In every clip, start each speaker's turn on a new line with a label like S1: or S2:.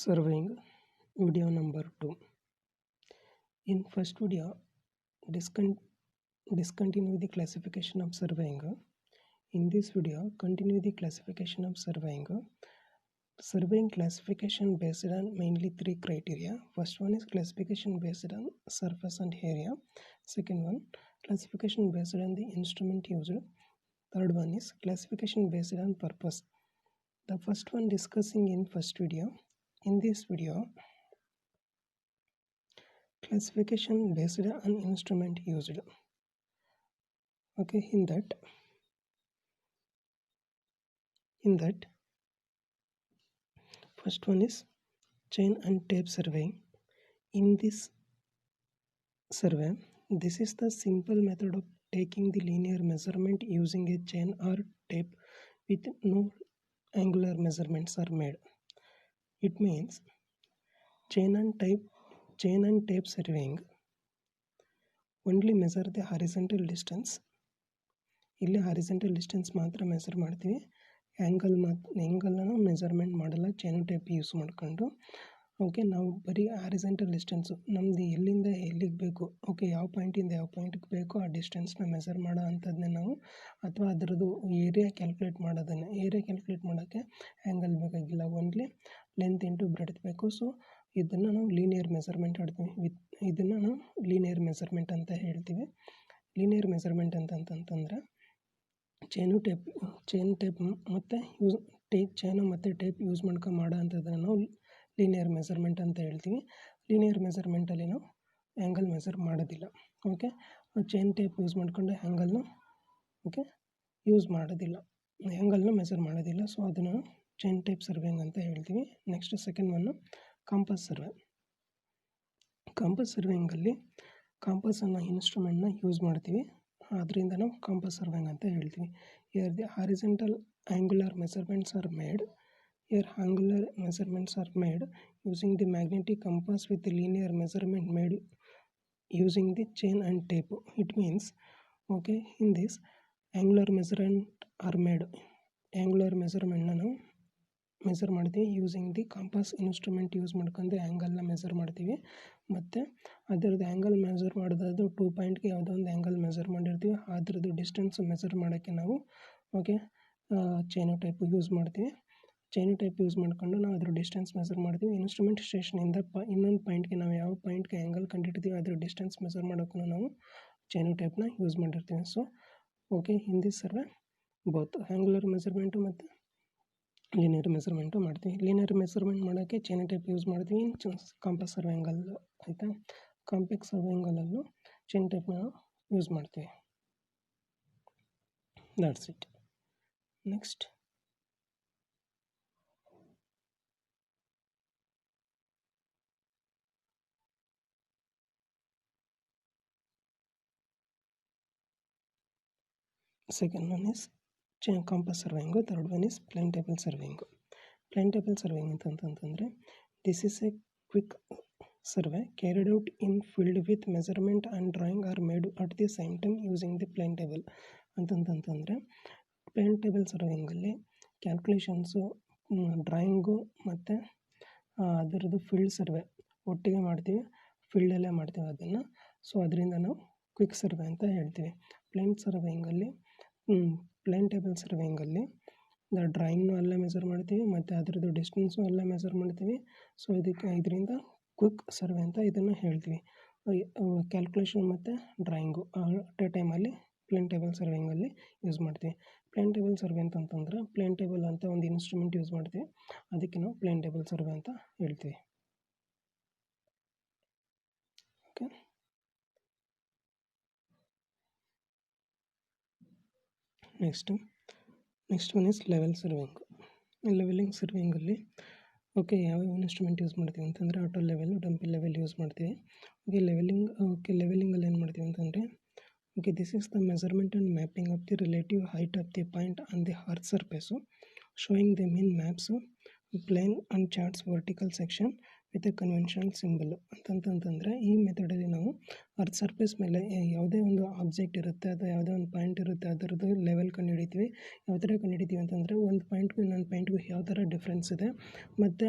S1: Surveying video number 2. In first video, discontinue the classification of surveying. In this video, continue the classification of surveying. Surveying classification based on mainly three criteria. First one is classification based on surface and area. Second one, classification based on the instrument used. Third one is classification based on purpose. The first one discussing in first video. In this video, classification based on instrument used. Okay, in that first one is chain and tape surveying. In this survey, this is the simple method of taking the linear measurement using a chain or tape with no angular measurements are made. It means chain and tape surveying only measure the horizontal distance. ಇಲ್ಲಿ horizontal distance ಮಾತ್ರ measure ಮಾಡ್ತೀವಿ, ಆ್ಯಂಗಲನ್ನು measurement ಮಾಡಲ್ಲ chain tape use ಮಾಡ್ಕೊಂಡು. Okay, ನಾವು ಬರೀ horizontal distance ನಮ್ಮದು ಎಲ್ಲಿಂದ ಎಲ್ಲಿಗೆ ಬೇಕು, ಓಕೆ ಯಾವ ಪಾಯಿಂಟಿಂದ ಯಾವ ಪಾಯಿಂಟಿಗೆ ಬೇಕೋ ಆ ಡಿಸ್ಟೆನ್ಸ್ನ ಮೆಜರ್ ಮಾಡೋ ಅಂಥದ್ದನ್ನೇ ನಾವು, ಅಥವಾ ಅದರದ್ದು ಏರಿಯಾ ಕ್ಯಾಲ್ಕುಲೇಟ್ ಮಾಡೋದನ್ನು. ಏರಿಯಾ ಕ್ಯಾಲ್ಕುಲೇಟ್ ಮಾಡೋಕ್ಕೆ ಆ್ಯಂಗಲ್ ಬೇಕಾಗಿಲ್ಲ, ಓನ್ಲಿ ಲೆಂತ್ ಇಂಟು ಬ್ರೆಡ್ತ್ ಬೇಕು. ಸೊ ಇದನ್ನು ನಾವು ಲೀನಿಯರ್ ಮೆಜರ್ಮೆಂಟ್ ಹೇಳ್ತೀವಿ. ಇದನ್ನು ನಾವು ಲೀನಿಯರ್ ಮೆಜರ್ಮೆಂಟ್ ಅಂತ ಹೇಳ್ತೀವಿ. ಲೀನಿಯರ್ ಮೆಜರ್ಮೆಂಟ್ ಅಂತಂತಂದ್ರೆ ಚೈನು ಟೇಪ್ ಮತ್ತು ಚೈನು ಮತ್ತು ಟೇಪ್ ಯೂಸ್ ಮಾಡ್ಕೊಂಡು ಮಾಡೋ ಅಂಥದ್ದನ್ನು ನಾವು ಲೀನಿಯರ್ ಮೆಜರ್ಮೆಂಟ್ ಅಂತ ಹೇಳ್ತೀವಿ. ಲೀನಿಯರ್ ಮೆಜರ್ಮೆಂಟಲ್ಲಿ ನಾವು ಆ್ಯಂಗಲ್ ಮೆಜರ್ ಮಾಡೋದಿಲ್ಲ. ಓಕೆ, ಚೈನ್ ಟೇಪ್ ಯೂಸ್ ಮಾಡ್ಕೊಂಡು ಆ್ಯಂಗಲ್ನ ಯೂಸ್ ಮಾಡೋದಿಲ್ಲ, ಆ್ಯಂಗಲ್ನ ಮೆಜರ್ ಮಾಡೋದಿಲ್ಲ. ಸೊ ಅದನ್ನು ಚೈನ್ ಟೇಪ್ ಸರ್ವೇಯಿಂಗ್ ಅಂತ ಹೇಳ್ತೀವಿ. Next second one compass survey. Compass ಸರ್ವೇಯಿಂಗಲ್ಲಿ ಕಾಂಪಾಸ್ ಅನ್ನೋ ಇನ್ಸ್ಟ್ರೂಮೆಂಟ್ನ ಯೂಸ್ ಮಾಡ್ತೀವಿ, ಅದರಿಂದ ನಾವು ಕಾಂಪಾಸ್ ಸರ್ವೇಯಿಂಗ್ ಅಂತ ಹೇಳ್ತೀವಿ. Here the horizontal angular measurements are made. Here angular measurements are made using the magnetic compass with the linear measurement made using the chain and tape. It means, okay, in this angular measurement are made. Angular measurement ನಾವು measure ಮಾಡ್ತೀವಿ using the compass instrument use ಮಾಡ್ಕೊಂಡು ಆ್ಯಂಗಲ್ನ measure ಮಾಡ್ತೀವಿ. ಮತ್ತು ಅದರದ್ದು angle measure ಮಾಡೋದಾದ್ರು 2 ಪಾಯಿಂಟ್ಗೆ ಯಾವುದೋ ಒಂದು angle measure ಮಾಡಿರ್ತೀವಿ, ಅದರದ್ದು ಡಿಸ್ಟೆನ್ಸ್ ಮೆಜರ್ ಮಾಡೋಕ್ಕೆ ನಾವು ಚೈನು ಟೈಪ್ ಯೂಸ್ ಮಾಡ್ತೀವಿ. ಚೈನು ಟೈಪ್ ಯೂಸ್ ಮಾಡ್ಕೊಂಡು ನಾವು ಅದ್ರ ಡಿಸ್ಟೆನ್ಸ್ ಮೆಜರ್ ಮಾಡ್ತೀವಿ. ಇನ್ಸ್ಟ್ರೂಮೆಂಟ್ ಸ್ಟೇಷನಿಂದ ಇನ್ನೊಂದು ಪಾಯಿಂಟ್ಗೆ ನಾವು ಯಾವ ಪಾಯಿಂಟ್ಗೆ ಆ್ಯಂಗಲ್ ಕಂಡಿಡ್ತೀವಿ ಅದ್ರ ಡಿಸ್ಟೆನ್ಸ್ ಮೆಜರ್ ಮಾಡೋಕ್ಕೂ ನಾವು ಚೈನು ಟೈಪ್ನ ಯೂಸ್ ಮಾಡಿರ್ತೀವಿ. So okay, in this survey both angular measurement ಮತ್ತು ಲೀನಿಯರ್ ಮೆಜರ್ಮೆಂಟು ಮಾಡ್ತೀವಿ. ಲೀನಿಯರ್ ಮೆಜರ್ಮೆಂಟ್ ಮಾಡೋಕ್ಕೆ ಚೈನ್ ಟೈಪ್ ಯೂಸ್ ಮಾಡ್ತೀವಿ. ಕಾಂಪಾಸ್ ಸರ್ವೇಯಿಂಗಲ್ಲೂ ಆಯಿತಾ, ಕಾಂಪ್ಲೆಕ್ಸ್ ಸರ್ವೇಯಿಂಗಲ್ಲೂ ಚೈನ್ ಟೈಪ್ನ ಯೂಸ್ ಮಾಡ್ತೀವಿ. That's it. Next second one is compass surveying. Third one is plane table surveying. Plane table surveying ಅಂತಂತಂದರೆ this is a quick survey carried out in field with measurement and drawing are made at the same time using the plane table. ಅಂತಂತಂದರೆ plane table ಸರ್ವೇಯಿಂಗಲ್ಲಿ calculations, drawing ಮತ್ತು ಅದರದ್ದು field survey ಒಟ್ಟಿಗೆ ಮಾಡ್ತೀವಿ, ಫೀಲ್ಡಲ್ಲೇ ಮಾಡ್ತೀವಿ ಅದನ್ನು. So ಅದರಿಂದ ನಾವು ಕ್ವಿಕ್ ಸರ್ವೆ ಅಂತ ಹೇಳ್ತೀವಿ. ಪ್ಲೇನ್ ಟೇಬಲ್ ಸರ್ವೇಯಿಂಗಲ್ಲಿ ಡ್ರಾಯಿಂಗ್ನು ಅಲ್ಲೇ ಮೆಜರ್ ಮಾಡ್ತೀವಿ ಮತ್ತು ಅದರದ್ದು ಡಿಸ್ಟೆನ್ಸು ಅಲ್ಲೇ ಮೆಜರ್ ಮಾಡ್ತೀವಿ. ಸೊ ಇದರಿಂದ ಕ್ವಿಕ್ ಸರ್ವೆ ಅಂತ ಇದನ್ನು ಹೇಳ್ತೀವಿ. ಕ್ಯಾಲ್ಕುಲೇಷನ್ ಮತ್ತು ಡ್ರಾಯಿಂಗು ಅಟ್ ಎ ಟೈಮಲ್ಲಿ ಪ್ಲೇನ್ ಟೇಬಲ್ ಸರ್ವೇಯಿಂಗಲ್ಲಿ ಯೂಸ್ ಮಾಡ್ತೀವಿ. ಪ್ಲೇನ್ ಟೇಬಲ್ ಸರ್ವೆ ಅಂತಂತಂದರೆ ಪ್ಲೇನ್ ಟೇಬಲ್ ಅಂತ ಒಂದು ಇನ್ಸ್ಟ್ರೂಮೆಂಟ್ ಯೂಸ್ ಮಾಡ್ತೀವಿ, ಅದಕ್ಕೆ ನಾವು ಪ್ಲೇನ್ ಟೇಬಲ್ ಸರ್ವೆ ಅಂತ ಹೇಳ್ತೀವಿ. Okay, next one is level surveying. Levelling ಸರ್ವೇಯಿಂಗಲ್ಲಿ ಓಕೆ ಯಾವ್ಯಾವ ಇನ್ಸ್ಟ್ರೂಮೆಂಟ್ ಯೂಸ್ ಮಾಡ್ತೀವಿ ಅಂತಂದರೆ auto level, dumpy level use ಮಾಡ್ತೀವಿ. ಲೆವೆಲಿಂಗಲ್ಲಿ ಏನು ಮಾಡ್ತೀವಿ ಅಂತಂದರೆ this is the measurement and mapping of the relative height of the point on the earth surface, showing them in maps, plane and charts vertical section with A conventional symbol ಅಂತಂತಂದರೆ ಈ ಮೆಥಡಲ್ಲಿ ನಾವು earth surface ಮೇಲೆ ಯಾವುದೇ ಒಂದು object ಇರುತ್ತೆ ಅಥವಾ ಯಾವುದೇ ಒಂದು ಪಾಯಿಂಟ್ ಇರುತ್ತೆ ಅದರದ್ದು ಲೆವೆಲ್ ಕಂಡುಹಿಡಿತೀವಿ. ಯಾವ ಥರ ಕಂಡುಹಿಡಿತೀವಿ ಅಂತಂದರೆ ಒಂದು ಪಾಯಿಂಟ್ಗೂ ಇನ್ನೊಂದು ಪಾಯಿಂಟ್ಗೂ ಯಾವ ಥರ ಡಿಫ್ರೆನ್ಸ್ ಇದೆ ಮತ್ತು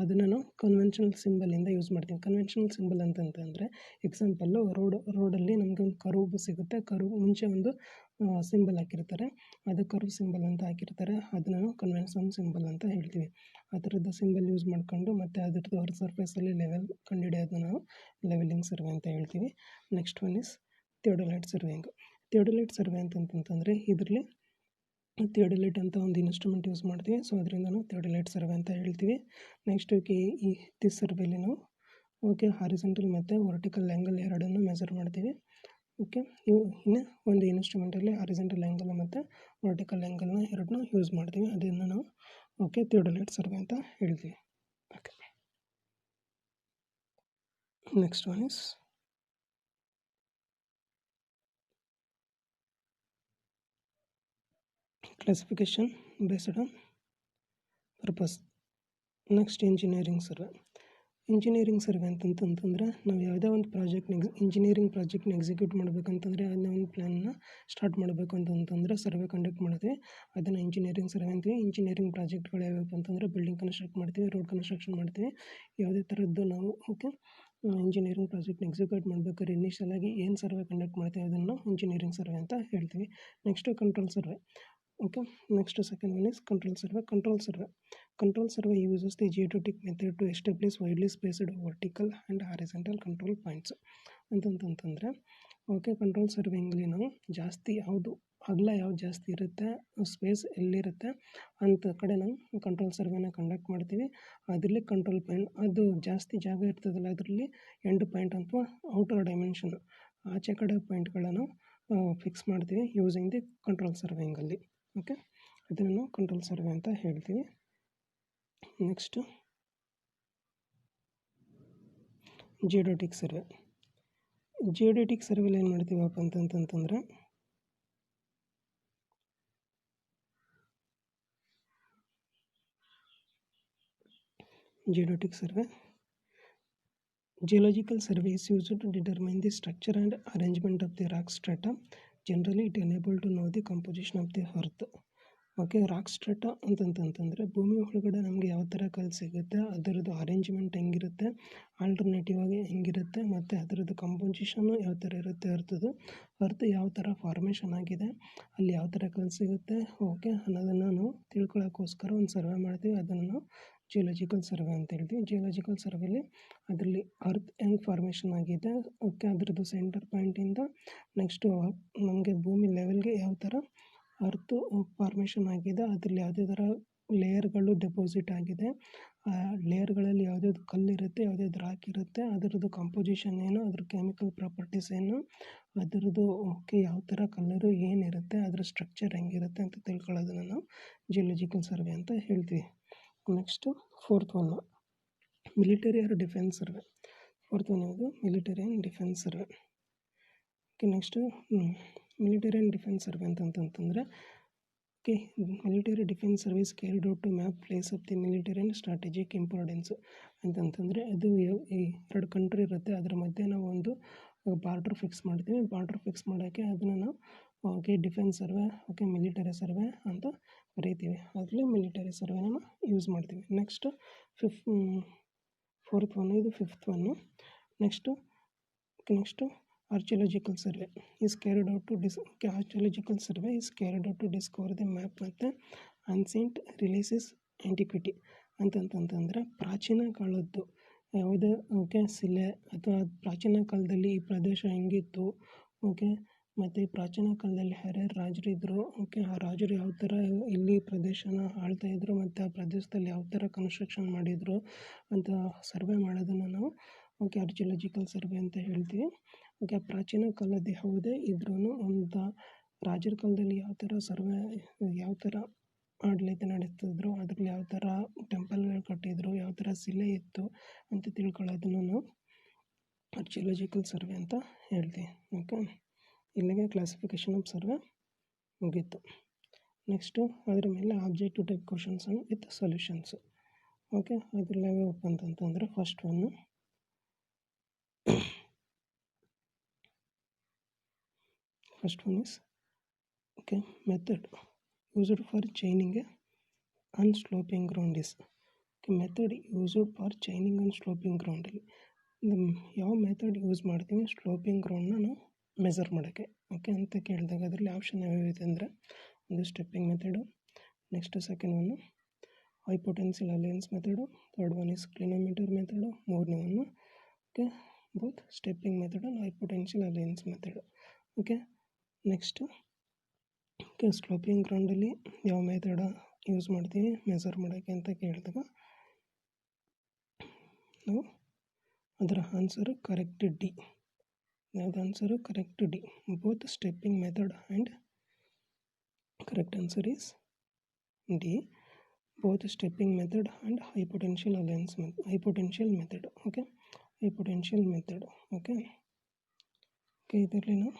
S1: ಅದನ್ನು ನಾವು ಕನ್ವೆನ್ಷನಲ್ ಸಿಂಬಲಿಂದ ಯೂಸ್ ಮಾಡ್ತೀವಿ. ಕನ್ವೆನ್ಷನಲ್ ಸಿಂಬಲ್ ಅಂತಂತಂದರೆ ಎಕ್ಸಾಂಪಲ್ಲು ರೋಡಲ್ಲಿ ನಮಗೆ ಒಂದು ಕರ್ವ್ ಸಿಗುತ್ತೆ. ಕರ್ವ್ ಮುಂಚೆ ಒಂದು ಸಿಂಬಲ್ ಹಾಕಿರ್ತಾರೆ, ಅದು ಕರ್ವ್ ಸಿಂಬಲ್ ಅಂತ ಹಾಕಿರ್ತಾರೆ, ಅದನ್ನು ನಾವು ಕನ್ವೆನ್ಷನಲ್ ಸಿಂಬಲ್ ಅಂತ ಹೇಳ್ತೀವಿ. ಆ ಥರದ ಸಿಂಬಲ್ ಯೂಸ್ ಮಾಡ್ಕೊಂಡು ಮತ್ತು ಅದ್ರದ್ದು ಅರ್ತ್ ಸರ್ಫೇಸಲ್ಲಿ ಲೆವೆಲ್ ಕಂಡುಹಿಡಿಯೋದು ನಾವು ಲೆವೆಲಿಂಗ್ ಸರ್ವೆ ಅಂತ ಹೇಳ್ತೀವಿ. Next one is theodolite surveying. Theodolite survey ಅಂತಂತಂದರೆ ಇದರಲ್ಲಿ ಥಿಯೋಡೊಲೈಟ್ ಅಂತ ಒಂದು ಇನ್ಸ್ಟ್ರೂಮೆಂಟ್ ಯೂಸ್ ಮಾಡ್ತೀವಿ. ಸೊ ಅದರಿಂದ ನಾವು ಥಿಯೋಡೊಲೈಟ್ ಸರ್ವೆ ಅಂತ ಹೇಳ್ತೀವಿ. ನೆಕ್ಸ್ಟ್ ಈ ದಿಸ್ ಸರ್ವೆಲಿ ನಾವು ಹಾರಿಜಾಂಟಲ್ ಮತ್ತು ವರ್ಟಿಕಲ್ ಆ್ಯಂಗಲ್ ಎರಡನ್ನು ಮೆಜರ್ ಮಾಡ್ತೀವಿ. ಇನ್ನು ಒಂದು ಇನ್ಸ್ಟ್ರೂಮೆಂಟಲ್ಲಿ ಹಾರಿಜಾಂಟಲ್ ಆ್ಯಂಗಲ್ ಮತ್ತು ವರ್ಟಿಕಲ್ ಆ್ಯಂಗಲ್ನ ಎರಡನ್ನೂ ಯೂಸ್ ಮಾಡ್ತೀವಿ. ಅದನ್ನು ನಾವು ಥಿಯೋಡೊಲೈಟ್ ಸರ್ವೆ ಅಂತ ಹೇಳ್ತೀವಿ. Next one is classification based on purpose. Next engineering survey. Engineering survey ಅಂತಂತಂದರೆ ನಾವು ಯಾವುದೇ ಒಂದು ಇಂಜಿನಿಯರಿಂಗ್ ಪ್ರಾಜೆಕ್ಟ್ನ ಎಕ್ಸಿಕ್ಯೂಟ್ ಮಾಡಬೇಕಂತಂದರೆ ಅದನ್ನ ಒಂದು ಪ್ಲ್ಯಾನ್ನ ಸ್ಟಾರ್ಟ್ ಮಾಡಬೇಕು ಅಂತಂತಂದರೆ ಸರ್ವೆ ಕಂಡಕ್ಟ್ ಮಾಡ್ತೀವಿ. ಅದನ್ನು ಇಂಜಿನಿಯರಿಂಗ್ ಸರ್ವೆ ಅಂತೀವಿ. ಇಂಜಿನಿಯರಿಂಗ್ ಪ್ರಾಜೆಕ್ಟ್ಗಳು ಯಾವ್ಯಾವ ಅಂತಂದರೆ ಬಿಲ್ಡಿಂಗ್ ಕನ್ಸ್ಟ್ರಕ್ಟ್ ಮಾಡ್ತೀವಿ, ರೋಡ್ ಕನ್ಸ್ಟ್ರಕ್ಷನ್ ಮಾಡ್ತೀವಿ. ಯಾವುದೇ ಥರದ್ದು ನಾವು ಇಂಜಿನಿಯರಿಂಗ್ ಪ್ರಾಜೆಕ್ಟ್ನ ಎಕ್ಸಿಕ್ಯೂಟ್ ಮಾಡಬೇಕಾದ್ರೆ ಇನಿಷಿಯಲಾಗಿ ಏನು ಸರ್ವೆ ಕಂಡಕ್ಟ್ ಮಾಡ್ತೀವಿ ಅದನ್ನು ಇಂಜಿನಿಯರಿಂಗ್ ಸರ್ವೆ ಅಂತ ಹೇಳ್ತೀವಿ. Next control survey. Next second one is control survey. Control survey uses the geodetic method to establish widely spaced vertical and horizontal control points. ಅಂತಂತಂದರೆ ಕಂಟ್ರೋಲ್ ಸರ್ವೆಯಿಂಗಲ್ಲಿ ನಾವು ಜಾಸ್ತಿ ಯಾವುದು ಅಗಲ ಯಾವ್ದು ಜಾಸ್ತಿ ಇರುತ್ತೆ, ಸ್ಪೇಸ್ ಎಲ್ಲಿರುತ್ತೆ ಅಂಥ ಕಡೆ ನಾವು ಕಂಟ್ರೋಲ್ ಸರ್ವೆನ ಕಂಡಕ್ಟ್ ಮಾಡ್ತೀವಿ. ಅದರಲ್ಲಿ ಕಂಟ್ರೋಲ್ ಪಾಯಿಂಟ್ ಅದು ಜಾಸ್ತಿ ಜಾಗ ಇರ್ತದಲ್ಲ ಅದರಲ್ಲಿ ಎಂಡ್ ಪಾಯಿಂಟ್ ಅಥವಾ ಔಟರ್ ಡೈಮೆನ್ಷನ್ ಆಚೆ ಕಡೆ ಪಾಯಿಂಟ್ಗಳನ್ನು ಫಿಕ್ಸ್ ಮಾಡ್ತೀವಿ ಯೂಸಿಂಗ್ ದಿ ಕಂಟ್ರೋಲ್ ಸರ್ವೆಯಿಂಗಲ್ಲಿ. ಅದನ್ನು ನಾವು ಕಂಟ್ರೋಲ್ ಸರ್ವೆ ಅಂತ ಹೇಳ್ತೀವಿ. Next ಜಿಯೋಡೆಟಿಕ್ survey. ಜಿಯೋಡೆಟಿಕ್ ಸರ್ವೆಲಿ ಏನು ಮಾಡ್ತೀವಪ್ಪ ಅಂತಂತಂದರೆ ಜಿಯೋಡೆಟಿಕ್ survey Geological survey is used to determine the structure and arrangement of the rock strata. Generally, it enables to know the composition of the earth. Rock strata ಅಂತಂತಂದರೆ ಭೂಮಿ ಒಳಗಡೆ ನಮಗೆ ಯಾವ ಥರ ಕಲ್ಲು ಸಿಗುತ್ತೆ, ಅದರದ್ದು ಅರೇಂಜ್ಮೆಂಟ್ ಹೆಂಗಿರುತ್ತೆ, ಆಲ್ಟರ್ನೇಟಿವ್ ಆಗಿ ಹೆಂಗಿರುತ್ತೆ, ಮತ್ತು ಅದರದ್ದು ಕಂಪೋಸಿಷನ್ನು ಯಾವ ಥರ ಇರುತ್ತೆ, ಅರ್ತ್ ಯಾವ ಥರ ಫಾರ್ಮೇಷನ್ ಆಗಿದೆ, ಅಲ್ಲಿ ಯಾವ ಥರ ಕಲ್ಲು ಸಿಗುತ್ತೆ ಅನ್ನೋದನ್ನು ನಾವು ತಿಳ್ಕೊಳ್ಳೋಕ್ಕೋಸ್ಕರ ಒಂದು ಸರ್ವೆ ಮಾಡ್ತೀವಿ. ಅದನ್ನು ನಾವು ಜಿಯೋಲಾಜಿಕಲ್ ಸರ್ವೆ ಅಂತ ಹೇಳ್ತೀವಿ. ಜಿಯೋಲಾಜಿಕಲ್ ಸರ್ವೆಲಿ ಅದರಲ್ಲಿ ಅರ್ತ್ ಹೆಂಗೆ ಫಾರ್ಮೇಷನ್ ಆಗಿದೆ, ಅದರದ್ದು ಸೆಂಟರ್ ಪಾಯಿಂಟಿಂದ ನೆಕ್ಸ್ಟು ನಮಗೆ ಭೂಮಿ ಲೆವೆಲ್ಗೆ ಯಾವ ಥರ ಅರ್ತು ಫಾರ್ಮೇಷನ್ ಆಗಿದೆ, ಅದರಲ್ಲಿ ಯಾವುದೇ ಥರ ಲೇಯರ್ಗಳು ಡೆಪಾಸಿಟ್ ಆಗಿದೆ, ಆ ಲೇಯರ್ಗಳಲ್ಲಿ ಯಾವುದ್ಯಾವ್ದು ಕಲ್ಲಿರುತ್ತೆ, ಯಾವುದ್ಯಾವ್ದು ರಾಕ್ ಇರುತ್ತೆ, ಅದರದ್ದು ಕಂಪೋಸಿಷನ್ ಏನು, ಅದ್ರ ಕೆಮಿಕಲ್ ಪ್ರಾಪರ್ಟೀಸ್ ಏನು, ಅದರದ್ದು ಯಾವ ಥರ ಕಲರು ಏನಿರುತ್ತೆ, ಅದರ ಸ್ಟ್ರಕ್ಚರ್ ಹೆಂಗಿರುತ್ತೆ ಅಂತ ತಿಳ್ಕೊಳ್ಳೋದನ್ನು ನಾವು ಜಿಯೋಲಾಜಿಕಲ್ ಸರ್ವೆ ಅಂತ ಹೇಳ್ತೀವಿ. Next fourth one military or defence survey. Fourth one ಯಾವುದು military and defence survey. Next military and defence survey ಅಂತಂತಂದರೆ military defence service carried out to map place of the military and strategic importance ಅಂತಂತಂದರೆ ಅದು ಎರಡು country ಇರುತ್ತೆ, ಅದರ ಮಧ್ಯೆ ನಾವು ಒಂದು ಬಾರ್ಡ್ರ್ ಫಿಕ್ಸ್ ಮಾಡ್ತೀವಿ. ಬಾರ್ಡ್ರ್ ಫಿಕ್ಸ್ ಮಾಡೋಕ್ಕೆ ಅದನ್ನು ನಾವು ಡಿಫೆನ್ಸ್ ಸರ್ವೆ ಮಿಲಿಟರಿ ಸರ್ವೆ ಅಂತ ಕರಿತೀವಿ. ಅದರಲ್ಲಿ ಮಿಲಿಟರಿ ಸರ್ವೆನ ಯೂಸ್ ಮಾಡ್ತೀವಿ. ನೆಕ್ಸ್ಟು ಫೋರ್ತ್ ಒನ್ ಇದು fifth one. Next archaeological survey is carried out to archaeological survey is carried out to discover the map ಮತ್ತು ancient releases antiquity ಅಂತಂತಂದರೆ ಪ್ರಾಚೀನ ಕಾಲದ್ದು ಯಾವುದೇ ಶಿಲೆ ಅಥವಾ ಪ್ರಾಚೀನ ಕಾಲದಲ್ಲಿ ಈ ಪ್ರದೇಶ ಹೆಂಗಿತ್ತು, ಮತ್ತು ಪ್ರಾಚೀನ ಕಾಲದಲ್ಲಿ ಯಾರ್ಯಾರು ರಾಜರು ಇದ್ದರು, ಆ ರಾಜರು ಯಾವ ಥರ ಇಲ್ಲಿ ಪ್ರದೇಶನ ಆಳ್ತಾಯಿದ್ರು, ಮತ್ತು ಆ ಪ್ರದೇಶದಲ್ಲಿ ಯಾವ ಥರ ಕನ್ಸ್ಟ್ರಕ್ಷನ್ ಮಾಡಿದರು ಅಂತ ಸರ್ವೆ ಮಾಡೋದನ್ನು ನಾವು ಆರ್ಚಿಯಾಲಜಿಕಲ್ ಸರ್ವೆ ಅಂತ ಹೇಳ್ತೀವಿ. ಪ್ರಾಚೀನ ಕಾಲದ ಯಾವುದೇ ಇದ್ರೂ ಒಂದು ರಾಜರ ಕಾಲದಲ್ಲಿ ಯಾವ ಥರ ಆಡಳಿತ ನಡೆಸ್ತಿದ್ರು, ಅದರಲ್ಲಿ ಯಾವ ಥರ ಟೆಂಪಲ್ಗಳು ಕಟ್ಟಿದ್ರು, ಯಾವ ಥರ ಶಿಲೆ ಇತ್ತು ಅಂತ ತಿಳ್ಕೊಳ್ಳೋದನ್ನು ನಾವು ಆರ್ಚಿಯಾಲಜಿಕಲ್ ಸರ್ವೆ ಅಂತ ಹೇಳ್ತೀವಿ. ಇಲ್ಲಿಗೆ ಕ್ಲಾಸಿಫಿಕೇಷನ್ ಆಫ್ ಸರ್ವೆ ಮುಗೀತು. ನೆಕ್ಸ್ಟು ಅದರ ಮೇಲೆ objective type questions with solutions. Okay, ಅದ್ರಲ್ಲಿ ಯಾವ್ಯಾವಪ್ಪ ಅಂತಂತಂದರೆ first one is okay method used for chaining a unsloping ground is okay method used for chaining on sloping ground ಅಲ್ಲಿ ಯಾವ ಮೆಥಡ್ ಯೂಸ್ ಮಾಡ್ತೀವಿ sloping ಗ್ರೌಂಡ್ನ ನಾವು measure ಮಾಡೋಕ್ಕೆ okay ಅಂತ ಕೇಳಿದಾಗ ಅದರಲ್ಲಿ ಆಪ್ಷನ್ ಯಾವ್ಯಾವಿದೆ ಅಂದರೆ ಒಂದು stepping method, next second one hypotenusal allowance method, third one is clinometer method, ಮೂರನೇ one okay both stepping method and hypotenusal allowance method. Okay next okay sloping ಗ್ರೌಂಡಲ್ಲಿ ಯಾವ ಮೆಥಡ ಯೂಸ್ ಮಾಡ್ತೀವಿ ಮೆಜರ್ ಮಾಡೋಕ್ಕೆ ಅಂತ ಕೇಳಿದಾಗ ನಾವು ಅದರ ಆನ್ಸರು ಕರೆಕ್ಟ್ ಡಿ. ಯಾವ್ದು answer correct D. Both stepping method and correct answer is D. Both stepping method and hypotenusal allowance hypotenusal method okay hypotenusal method okay okay ಇದರಲ್ಲಿ ನಾವು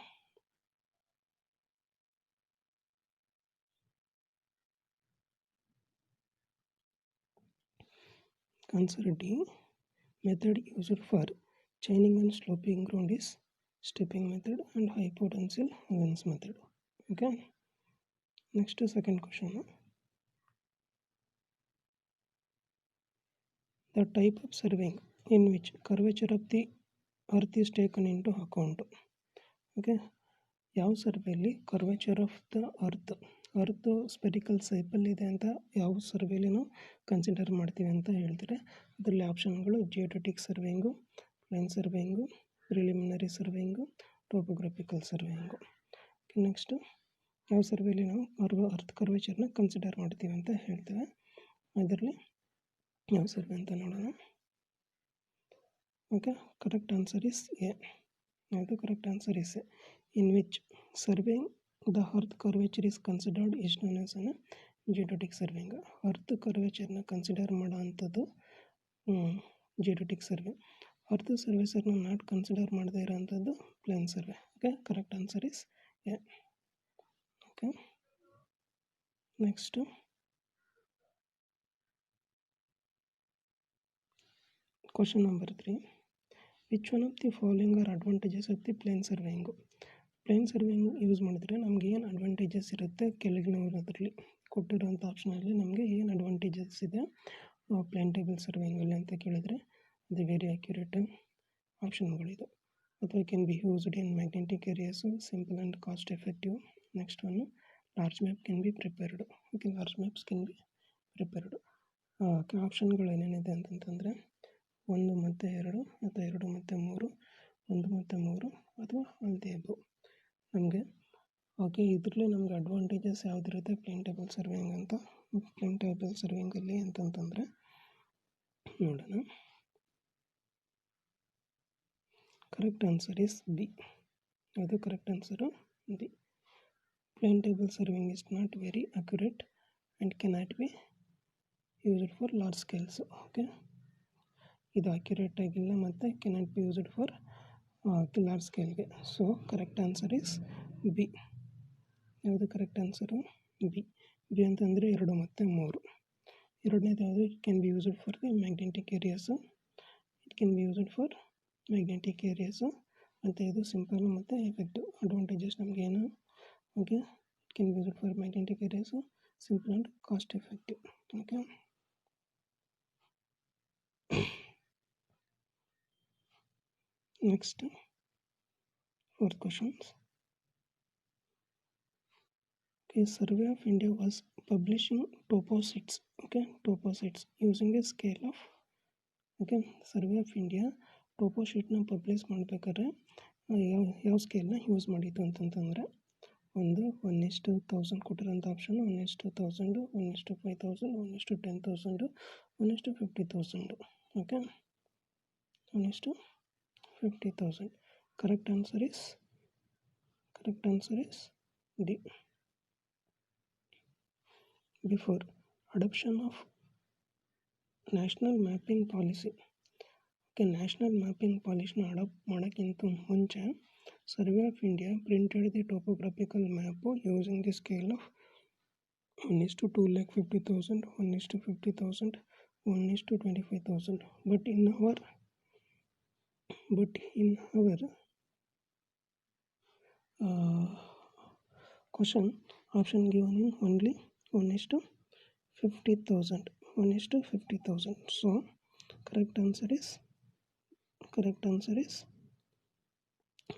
S1: answer D. Method used for chaining and sloping ground is stepping method and hypotensial lens method. Okay. Next second question. The type of surveying in which curvature of the earth is taken into account. Okay. ಯಾವ ಸರ್ವೆಯಲ್ಲಿ curvature of the earth spherical ಶೇಪಲ್ಲಿ ಇದೆ ಅಂತ ಯಾವ ಸರ್ವೇಲಿ ನಾವು consider ಮಾಡ್ತೀವಿ ಅಂತ ಹೇಳ್ತಾರೆ. ಅದರಲ್ಲಿ ಆಪ್ಷನ್ಗಳು ಜಿಯೋಡೆಟಿಕ್ ಸರ್ವೇಯಿಂಗು, ಪ್ಲೇನ್ ಸರ್ವೇಯಿಂಗು, ಪ್ರಿಲಿಮಿನರಿ ಸರ್ವೇಯಿಂಗು, ಟೋಪೋಗ್ರಫಿಕಲ್ ಸರ್ವೇಯಿಂಗು. ನೆಕ್ಸ್ಟು ಯಾವ ಸರ್ವೇಲಿ ನಾವು ಅರ್ತ್ ಕರ್ವೇಚರ್ನ ಕನ್ಸಿಡರ್ ಮಾಡ್ತೀವಿ ಅಂತ ಹೇಳ್ತೇವೆ. ಅದರಲ್ಲಿ ಯಾವ ಸರ್ವೆ ಅಂತ ನೋಡೋಣ. Okay correct answer is A. ಯಾವುದು correct answer is A. In which surveying the earth curvature is considered is known as an geodetic surveying. Earth ಕರ್ವೇಚರ್ನ ಕನ್ಸಿಡರ್ ಮಾಡೋ ಅಂಥದ್ದು ಜಿಯೋಡೆಟಿಕ್ ಸರ್ವೆ. ಅರ್ತ್ ಸರ್ವೇಸರ್ನ ನಾಟ್ ಕನ್ಸಿಡರ್ ಮಾಡದೇ ಇರೋ ಅಂಥದ್ದು plane survey. Okay correct answer is A. Okay next question number 3. Which one of the following are advantages of the plane surveying. Plane surveying use ಮಾಡಿದ್ರೆ ನಮಗೆ ಏನು advantages ಇರುತ್ತೆ ಕೆಳಗಿನವರಲ್ಲಿ ಕೊಟ್ಟಿರೋಂಥ ಆಪ್ಷನಲ್ಲಿ ನಮಗೆ ಏನು ಅಡ್ವಾಂಟೇಜಸ್ ಇದೆ ಪ್ಲೇನ್ ಟೇಬಲ್ ಸರ್ವೇಯಿಂಗಲ್ಲಿ ಅಂತ ಕೇಳಿದರೆ ಅದು ವೆರಿ ಅಕ್ಯುರೇಟ್ ಆಪ್ಷನ್ಗಳಿದು. ಅಥವಾ can be used in magnetic areas, simple and cost effective. Next one large map can be prepared. Okay large maps can be prepared. ಆಪ್ಷನ್ಗಳು ಏನೇನಿದೆ ಅಂತಂತಂದರೆ 1 ಮತ್ತು 2 ಅಥವಾ 2 ಮತ್ತು 3, 1 ಮತ್ತು 3 ಅಥವಾ ಆಲ್ ದಿ ಅಬೌವ್. ನಮಗೆ ಓಕೆ ಇದರಲ್ಲಿ ನಮಗೆ ಅಡ್ವಾಂಟೇಜಸ್ ಯಾವುದಿರುತ್ತೆ ಪ್ಲೇನ್ ಟೇಬಲ್ ಸರ್ವೇಯಿಂಗ್ ಅಂತ. ಪ್ಲೇನ್ ಟೇಬಲ್ ಸರ್ವೇಯಿಂಗಲ್ಲಿ ಅಂತಂತಂದರೆ ನೋಡೋಣ. Correct answer is B. ಅದು correct answer B. Plane table surveying is not very accurate and cannot be used for large scales. Okay ಇದು ಅಕ್ಯುರೇಟ್ ಆಗಿಲ್ಲ ಮತ್ತು cannot be used for large ಸ್ಕೇಲ್ಗೆ. So correct answer is B. ಯಾವುದು correct answer B. B ಅಂತಂದರೆ 2 ಮತ್ತು 3. ಎರಡನೇದು ಯಾವುದು it can be used for the magnetic areas. It can be used for magnetic areas ಮತ್ತು ಇದು ಸಿಂಪಲ್ ಮತ್ತು ಎಫೆಕ್ಟಿವ್. ಅಡ್ವಾಂಟೇಜಸ್ ನಮಗೇನು okay it can be used for magnetic areas, simple and cost effective. Okay next fourth questions. Okay survey of India was publishing toposets. Okay toposets using a scale of okay survey of India toposheetನ publish ಮಾಡಬೇಕಾದ್ರೆ ಯಾವ ಸ್ಕೇಲ್ನ use ಮಾಡಿತ್ತು ಅಂತಂತಂದರೆ ಒಂದು 1:1000 ಕೊಟ್ಟಿರೋಂಥ option 1:1000, 1:5000, 1:10,000, 1:50,000. Okay 1:50,000. Correct answer is D. Before adoption of national mapping policy. Okay national mapping policy adopt ಮಾಡೋಕ್ಕಿಂತ ಮುಂಚೆ survey of India printed the topographical map using the scale of 1:250,000, 1:50,000, 1 is to 25,000. But in our question, option given in only 1 is to 50,000. 1 is to 50,000. So correct answer is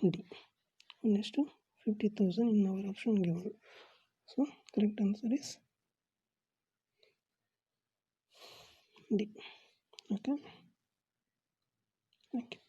S1: D. 1 is to 50,000 in our option given. So correct answer is D. Okay. Thank you.